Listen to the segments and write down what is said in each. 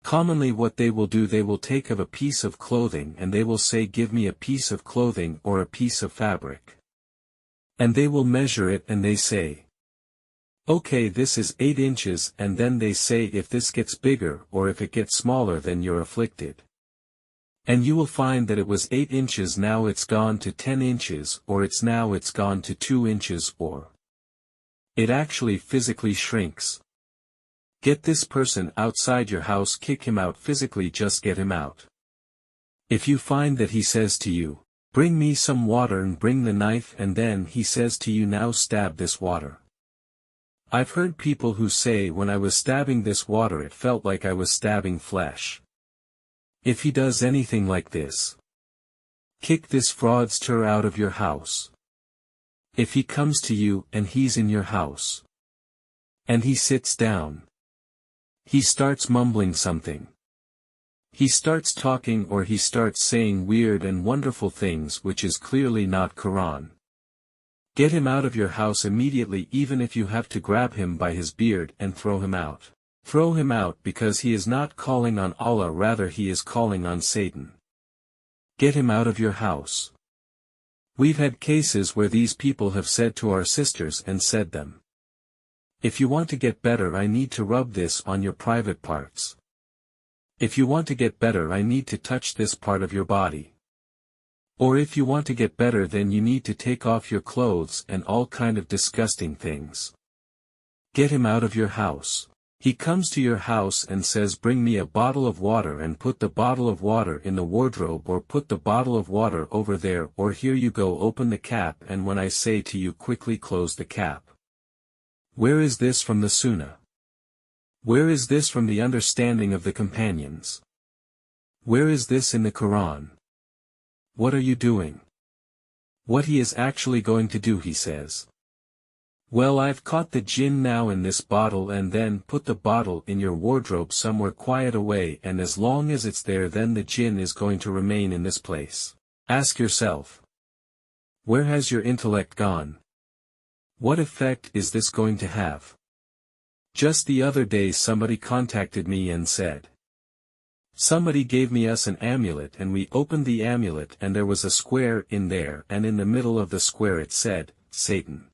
Commonly what they will do, they will take of a piece of clothing and they will say, give me a piece of clothing or a piece of fabric. And they will measure it and they say, okay, this is 8 inches, and then they say if this gets bigger or if it gets smaller then you're afflicted. And you will find that it was 8 inches, now it's gone to 10 inches, or it's gone to 2 inches, or it actually physically shrinks. Get this person outside your house, kick him out physically, just get him out. If you find that he says to you, bring me some water and bring the knife, and then he says to you, now stab this water. I've heard people who say, when I was stabbing this water it felt like I was stabbing flesh. If he does anything like this, kick this fraudster out of your house. If he comes to you and he's in your house, and he sits down, he starts mumbling something. He starts talking or he starts saying weird and wonderful things which is clearly not Quran. Get him out of your house immediately, even if you have to grab him by his beard and throw him out. Throw him out, because he is not calling on Allah, rather he is calling on Satan. Get him out of your house. We've had cases where these people have said to our sisters and said them, if you want to get better I need to rub this on your private parts. If you want to get better I need to touch this part of your body. Or if you want to get better then you need to take off your clothes, and all kind of disgusting things. Get him out of your house. He comes to your house and says, bring me a bottle of water, and put the bottle of water in the wardrobe, or put the bottle of water over there, or here you go, open the cap, and when I say to you quickly close the cap. Where is this from the Sunnah? Where is this from the understanding of the companions? Where is this in the Quran? What are you doing? What he is actually going to do, he says. Well, I've caught the jinn now in this bottle, and then put the bottle in your wardrobe somewhere quiet away, and as long as it's there then the jinn is going to remain in this place. Ask yourself, where has your intellect gone? What effect is this going to have? Just the other day somebody contacted me and said, somebody gave me us an amulet, and we opened the amulet and there was a square in there, and in the middle of the square it said, Satan.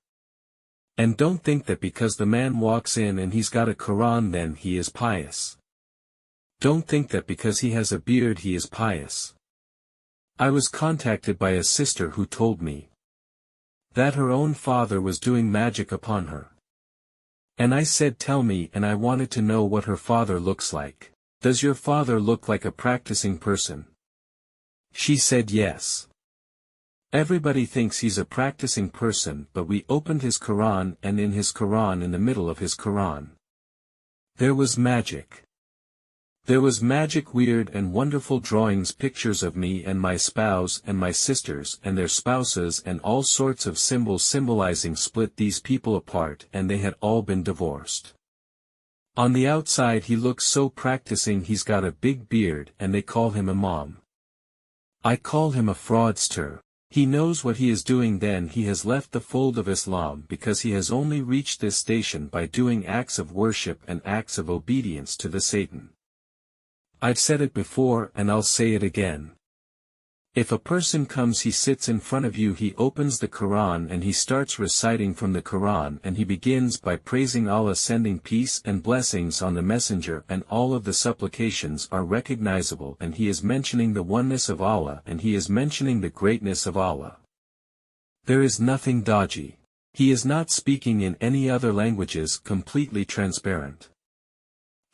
And don't think that because the man walks in and he's got a Quran then he is pious. Don't think that because he has a beard he is pious. I was contacted by a sister who told me that her own father was doing magic upon her. And I said, tell me, and I wanted to know what her father looks like. Does your father look like a practicing person? She said yes. Everybody thinks he's a practicing person, but we opened his Quran, and in his Quran, in the middle of his Quran, there was magic. There was magic, weird and wonderful drawings, pictures of me and my spouse and my sisters and their spouses, and all sorts of symbols symbolizing split these people apart, and they had all been divorced. On the outside he looks so practicing, he's got a big beard, and they call him Imam. I call him a fraudster. He knows what he is doing. Then he has left the fold of Islam because he has only reached this station by doing acts of worship and acts of obedience to the Satan. I've said it before and I'll say it again. If a person comes, he sits in front of you, he opens the Quran and he starts reciting from the Quran, and he begins by praising Allah, sending peace and blessings on the messenger, and all of the supplications are recognizable, and he is mentioning the oneness of Allah and he is mentioning the greatness of Allah. There is nothing dodgy. He is not speaking in any other languages, completely transparent.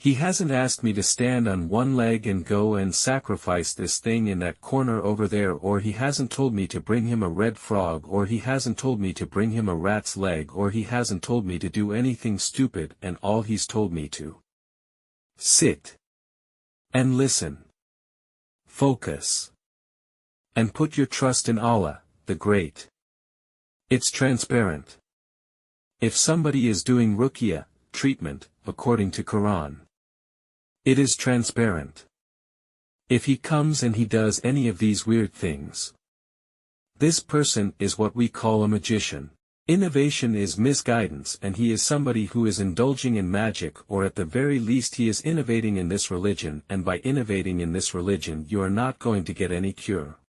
He hasn't asked me to stand on one leg and go and sacrifice this thing in that corner over there, or he hasn't told me to bring him a red frog, or he hasn't told me to bring him a rat's leg, or he hasn't told me to do anything stupid, and all he's told me to sit and listen, focus, and put your trust in Allah, the Great. It's transparent. If somebody is doing ruqyah, treatment, according to Quran, it is transparent. If he comes and he does any of these weird things, this person is what we call a magician. Innovation is misguidance, and he is somebody who is indulging in magic, or at the very least he is innovating in this religion, and by innovating in this religion you are not going to get any cure.